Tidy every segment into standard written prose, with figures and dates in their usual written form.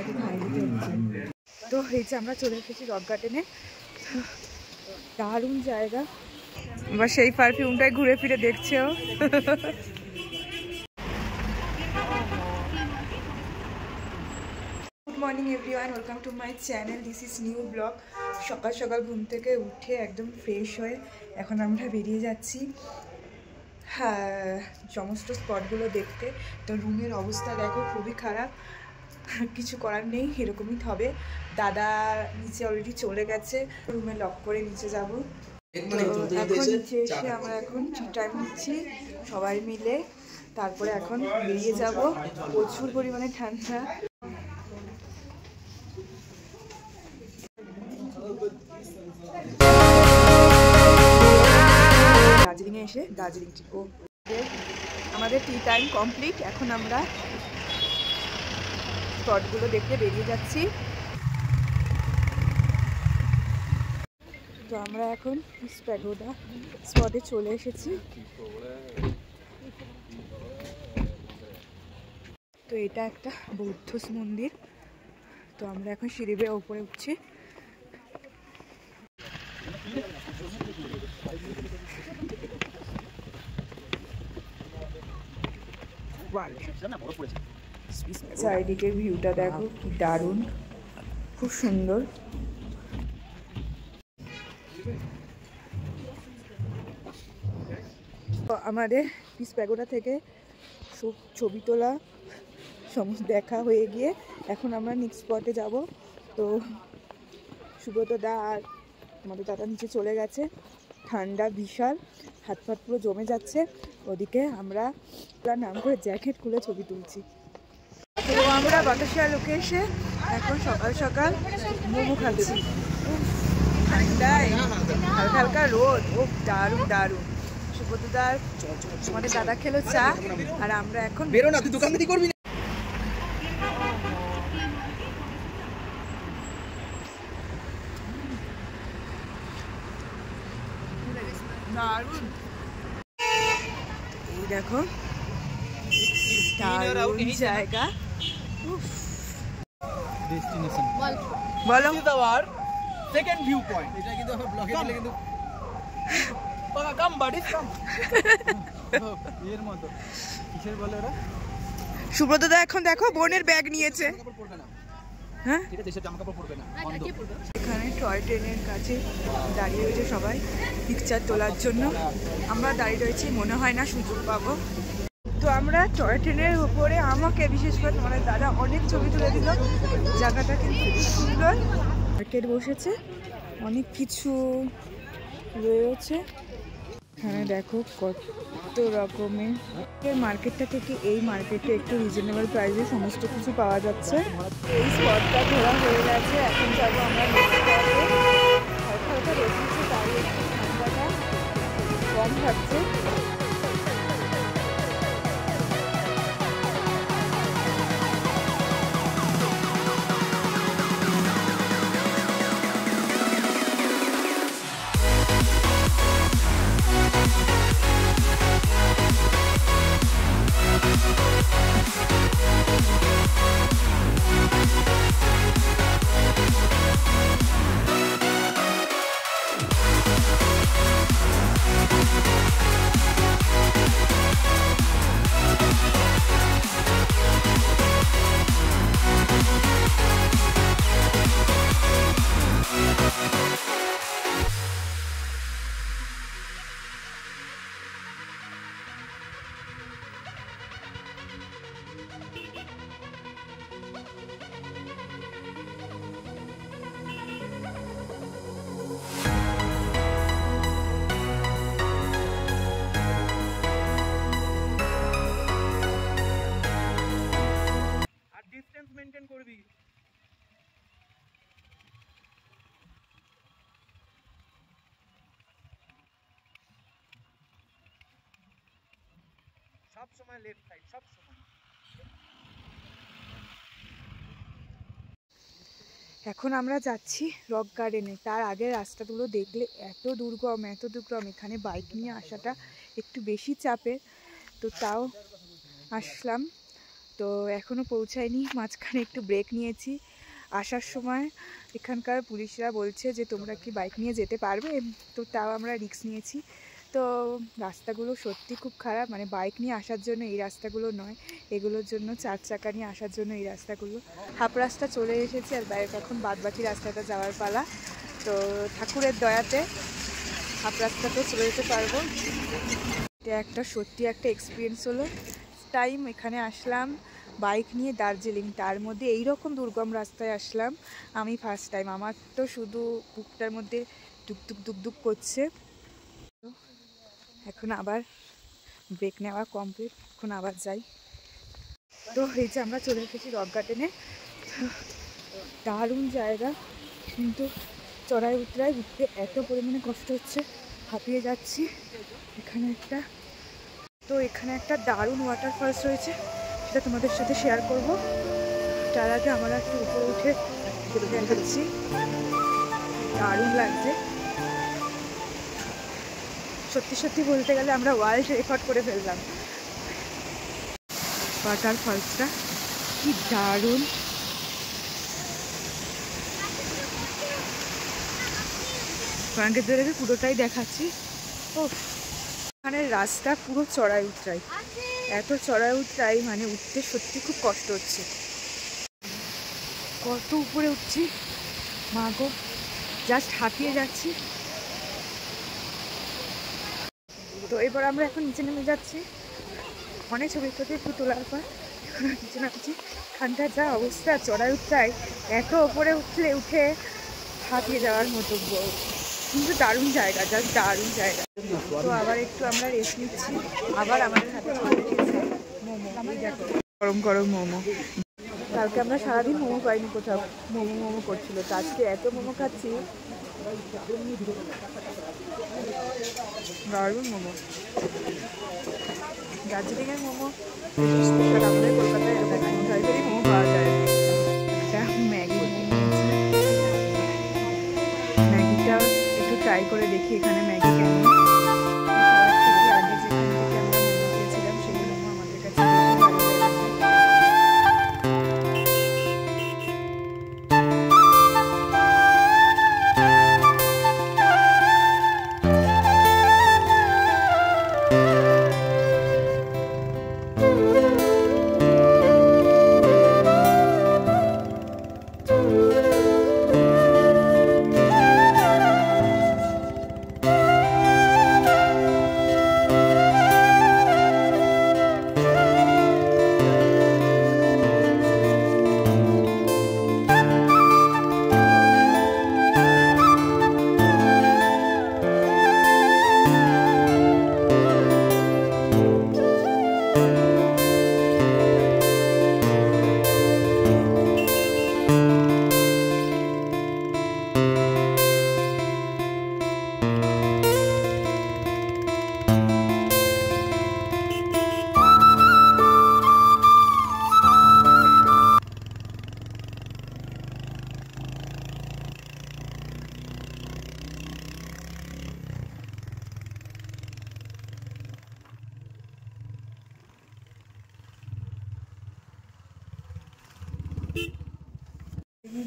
দাদাকে খাই দিতে হচ্ছে। তো এই যে আমরা চলে এসেছি রক গার্ডেনে, দারুণ জায়গা। এবার সেই পারফিউমটাই ঘুরে ফিরে দেখছেও। Good morning everyone, welcome to my channel, this is new blog. সকাল সকাল ঘুম থেকে উঠে একদম ফ্রেশ হয়ে এখন আমরা বেরিয়ে যাচ্ছি হ্যাঁ সমস্ত স্পটগুলো দেখতে। তো রুমের অবস্থা দেখো খুবই খারাপ, কিছু করার নেই, এরকমই হবে। দাদা নিচে অলরেডি চলে গেছে, রুমে লক করে নিচে যাব। এখন নিচে এসে আমরা এখন টি টাইম নিচ্ছি সবাই মিলে, তারপরে এখন বেরিয়ে যাব। প্রচুর পরিমাণে ঠান্ডা। দার্জিলিংয়ে এসে দার্জিলিং ও আমাদের টি টাইম কমপ্লিট। এখন আমরা স্পটগুলো দেখতে বেরিয়ে যাচ্ছি। তো আমরা এখন পিস প্যাগোডা স্পটে চলে এসেছি। তো এটা একটা বৌদ্ধ মন্দির। তো আমরা এখন সিঁড়ি বেয়ে ওপরে উঠছি। চারিদিকের ভিউটা দেখো কি দারুণ, খুব সুন্দর। আমাদের পিস প্যাগোডা থেকে সব ছবি তোলা সমস্ত দেখা হয়ে গিয়ে এখন আমরা নেক্সট স্পটে যাব। তো সুব্রত দা আর আমাদের দাদা নিচে চলে গেছে। ঠান্ডা বিশাল, হাত ফাত পুরো জমে যাচ্ছে। ওদিকে আমরা নাম করে জ্যাকেট খুলে ছবি তুলছি। তো আমরা বাতাসিয়া লোকে এসে এখন সকাল সকাল মোমো খাচ্ছি। ঠান্ডায় হালকা হালকা রোদ, ও দারুণ দারুণ। সুব্রতদার আমাদের দাদা খেলো চা, আর আমরা এখন বেরো না, তুই দোকানদারি করবি না। দারুণ, এই দেখো দারুণ জায়গা। ডেস্টিনেশন বলো আওয়ার সেকেন্ড ভিউ পয়েন্ট। এটা কিন্তু আমরা ব্লগে দিলে কিন্তু কাম বাড়ি কাম এর মতো কিসের বলে ওরা। সুব্রত দা এখন দেখো বোনের ব্যাগ নিয়েছে। হ্যাঁ, এটা দেশের জামা কাপড় পরবে না। এখানে টয় ট্রেনের কাছে দাঁড়িয়ে রয়েছে সবাই পিকচার তোলার জন্য। আমরা দাঁড়িয়ে রয়েছি, মনে হয় না সুযোগ পাবো। তো আমরা টয় ট্রেনের উপরে, আমাকে বিশেষ করে তোমাদের দাদা অনেক ছবি তুলে দিল। জায়গাটা কিন্তু খুব সুন্দর। মার্কেট বসেছে, অনেক কিছু রয়েছে এখানে দেখো কত রকমের। মার্কেটটা থেকে এই মার্কেটে একটু রিজনেবল প্রাইসে সমস্ত কিছু পাওয়া যাচ্ছে। এই স্পটটা ঘোরা হয়ে গেছে, এখন যাবো আমরা নেক্সট স্পটে। হালকা হালকা রোদ দিচ্ছে, তাই একটু ঠান্ডাটা কম থাকছে। মেইনটেইন করবি। সব সময় লেফট সাইড, সব সময়। এখন আমরা যাচ্ছি রক গার্ডেনে। তার আগের রাস্তাগুলো দেখলে এত দুর্গম, এখানে বাইক নিয়ে আসাটা একটু বেশি চাপের। তো তাও আসলাম। তো এখনও পৌঁছায়নি, মাঝখানে একটু ব্রেক নিয়েছি। আসার সময় এখানকার পুলিশরা বলছে যে তোমরা কি বাইক নিয়ে যেতে পারবে, তো তাও আমরা রিস্ক নিয়েছি। তো রাস্তাগুলো সত্যি খুব খারাপ, মানে বাইক নিয়ে আসার জন্য এই রাস্তাগুলো নয়, এগুলোর জন্য 4 চাকা নিয়ে আসার জন্য এই রাস্তাগুলো। হাফ রাস্তা চলে এসেছে, আর বাইরে এখন বাদবাকি রাস্তাটা যাওয়ার পালা। তো ঠাকুরের দয়াতে হাফ রাস্তাতে চলে যেতে পারবো। এটা একটা সত্যি একটা এক্সপিরিয়েন্স হলো। টাইম এখানে আসলাম বাইক নিয়ে দার্জিলিং, তার মধ্যে এইরকম দুর্গম রাস্তায় আসলাম আমি ফার্স্ট টাইম। আমার তো শুধু বুকটার মধ্যে দুকদুক দুকদুক করছে। এখন আবার ব্রেক নেওয়া কমপ্লিট, এখন আবার যাই। তো এই যে আমরা চলে এসেছি রক গার্ডেনে। দারুণ জায়গা, কিন্তু চড়াই উতরাই উঠতে এত পরিমাণে কষ্ট হচ্ছে, হাঁপিয়ে যাচ্ছি। এখানে একটা দারুণ ওয়াটারফলস রয়েছে, সেটা তোমাদের সাথে শেয়ার করব। তার আগে আমরা একটু উপরে উঠে দেখাচ্ছি, দারুণ লাগছে। সত্যি সত্যি বলতে গেলে আমরা ওয়ার্ল্ড রেকর্ড করে ফেললাম। ওয়াটারফলসটা কি দারুণ, ফ্রাঙ্কের ধরে পুরোটাই দেখাচ্ছি। ও ওখানে রাস্তা পুরো চড়াই উতরাই, এত চড়াই উতরাই, মানে উঠতে সত্যি খুব কষ্ট হচ্ছে। কত উপরে উঠছি মা গো, জাস্ট হাঁপিয়ে যাচ্ছি। তো এবার আমরা এখন নিচে নেমে যাচ্ছি, অনেক ছবি একটু তোলার পর এখন নিচে নামছি। এখানকার যা অবস্থা চড়াই উতরাই, এত ওপরে উঠে হাঁপিয়ে যাওয়ার মতো, কিন্তু দারুণ জায়গা, জাস্ট দারুণ জায়গা। তো আবার একটু আমরা রেস্ট নিচ্ছি, আবার আমাদের হাতে চলে এসেছে মোমো। গরম গরম মোমো। কালকে আমরা সারাদিন মোমো পাইনি কোথাও, মোমো করছিল, তো আজকে এত মোমো খাচ্ছি, দারুণ মোমো। দার্জিলিংয়ের মোমো স্পেশাল, আমাদের কলকাতায় এখানে মোমো পাওয়া যায়। একটা ম্যাগি ম্যাগিটা একটু ট্রাই করে দেখি এখানে ম্যাগি কেমন। আগে যেখান থেকে আমরা মোমো খেয়েছিলাম সেই মোমো আমাদের কাছে বেশি ভালো লেগেছে।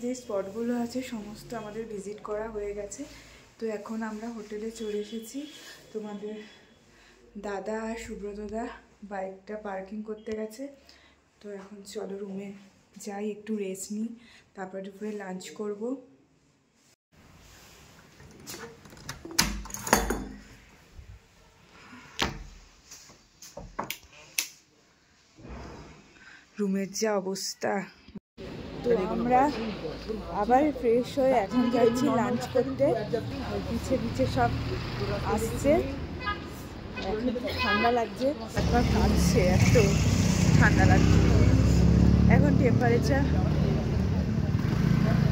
যে স্পটগুলো আছে সমস্ত আমাদের ভিজিট করা হয়ে গেছে। তো এখন আমরা হোটেলে চলে এসেছি। তোমাদের দাদা আর সুব্রতদা বাইকটা পার্কিং করতে গেছে। তো এখন চলো রুমে যাই, একটু রেস্ট নিই, তারপর দুপুরে লাঞ্চ করব। রুমের যা অবস্থা। তো আমরা আবার ফ্রেশ হয়ে এখন যাচ্ছি লাঞ্চ করতে। পিছে পিছে সব আসছে, এখন ঠান্ডা লাগছে, একবার কাঁদছে, এত ঠান্ডা লাগছে। এখন টেম্পারেচার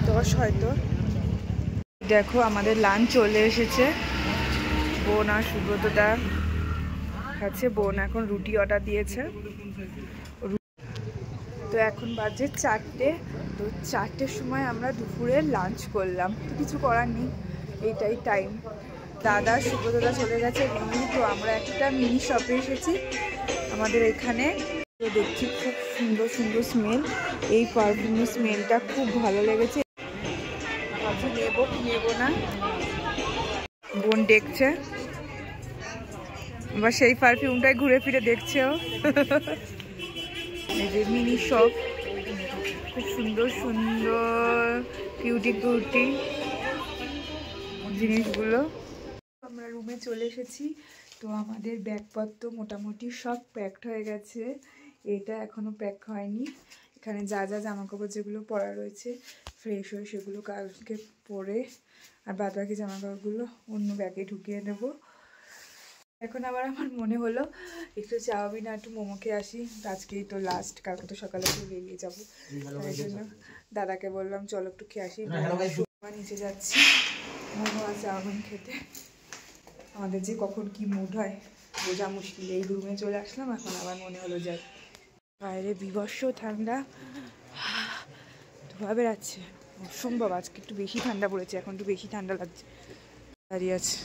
10 হয়তো। দেখো আমাদের লাঞ্চ চলে এসেছে। বোন আর সুব্রতদা আছে, বোন এখন রুটি অর্ডার দিয়েছে। তো এখন বাজে 4টে। তো 4টের সময় আমরা দুপুরে লাঞ্চ করলাম, তো কিছু করার নেই, এইটাই টাইম। দাদা সুব্রতদা চলে গেছে রুমে। তো আমরা একটা মিনি শপে এসেছি আমাদের এখানে। তো দেখছি খুব সুন্দর সুন্দর স্মেল। এই পারফিউমের স্মেলটা খুব ভালো লেগেছে। ভাবছি নেবো কি নেবো না, বোন দেখছে আবার সেই পারফিউমটাই ঘুরে ফিরে দেখছেও। এই যে মিনি শপ, খুব সুন্দর সুন্দর কিউটি কিউটি জিনিসগুলো। আমরা রুমে চলে এসেছি। তো আমাদের ব্যাগপত্র মোটামুটি সব প্যাকড হয়ে গেছে, এটা এখনো প্যাক হয়নি। এখানে যা যা জামাকাপড় যেগুলো পরা রয়েছে ফ্রেশ হয়ে সেগুলো কালকে পরে আর বাদ বাকি জামাকাপড়গুলো অন্য ব্যাগে ঢুকিয়ে দেবো। এখন আবার আমার মনে হলো একটু চাউমিন আর একটু মোমো খেয়ে আসি, আজকেই তো লাস্ট, কালকে তো সকালে একটু বেরিয়ে যাবো। তাই জন্য দাদাকে বললাম চলো একটু খেয়ে আসি। নিচে যাচ্ছি মোমো আর চাউমিন খেতে। আমাদের যে কখন কি মুড হয় বোঝা মুশকিল। এই রুমে চলে আসলাম, এখন আবার মনে হলো যাই। বাইরে বিভৎস ঠান্ডা, ধোয়া বেড়াচ্ছে অসম্ভব। আজকে একটু বেশি ঠান্ডা পড়েছে, এখন একটু বেশি ঠান্ডা লাগছে। দাঁড়িয়ে আছে,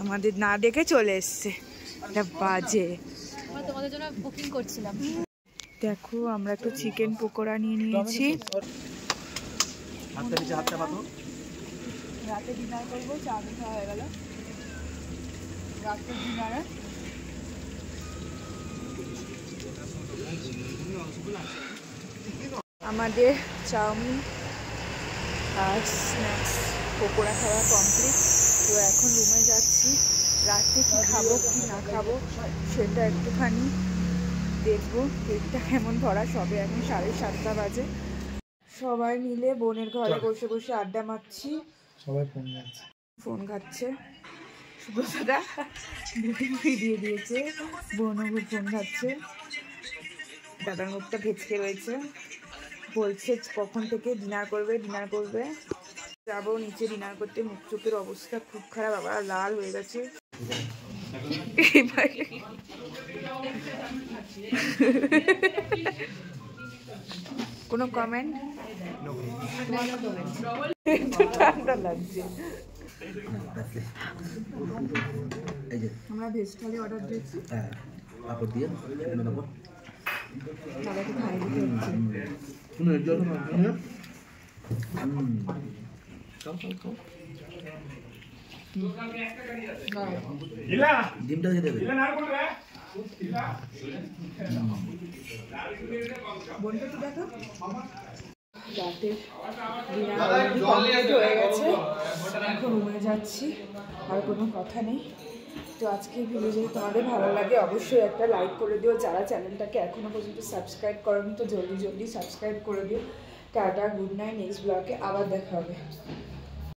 আমাদের না দেখে চলে এসছে, এটা বাজে। তোমাদের জন্য বুকিং করছিলাম। দেখো আমরা একটু চিকেন পকোড়া নিয়ে নিয়েছি। রাতে ডিনার করবো, চাউমিন খাওয়া হয়ে গেল। রাতের ডিনারে আমাদের চাউমিন আর স্ন্যাক্স পকোড়া খাওয়া কমপ্লিট। তো এখন রুমে যাচ্ছি, রাতে কি খাবো কি না খাবো সেটা একটুখানি দেখবো। পেটটা কেমন ভরা, সবে এখন 7:30 বাজে। সবাই মিলে বোনের ঘরে বসে বসে আড্ডা মারছি। সবাই ফোন খাচ্ছে। সুব্রতদা মুখে মুখে দিয়ে দিয়েছে, বোনও ফোন খাচ্ছে। দাদার মুখটা ভেচকে রয়েছে, বলছে কখন থেকে ডিনার করবে। যাবো নিচে ডিনার করতে। মুখ চোখের অবস্থা খুব খারাপ, আবার লাল হয়ে গেছে। কোনো কমেন্ট? ঠান্ডা লাগছে। আমরা ভেজ থালি অর্ডার দিয়েছি, দাদাকে খাই দিতে হচ্ছে। ডিমটা দিয়ে দেবে। বোনটা কি দেখো, রাতের ডিনার কমপ্লিট হয়ে গেছে, এখন রুমে যাচ্ছি। আর কোনো কথা নেই। তো আজকে ভিডিও যদি তোমাদের ভালো লাগে অবশ্যই একটা লাইক করে দিও। যারা চ্যানেলটাকে এখনও পর্যন্ত সাবস্ক্রাইব করোনি তো জলদি জলদি সাবস্ক্রাইব করে দিও। Tata, good night. নেক্সট ব্লগে আবার দেখা হবে।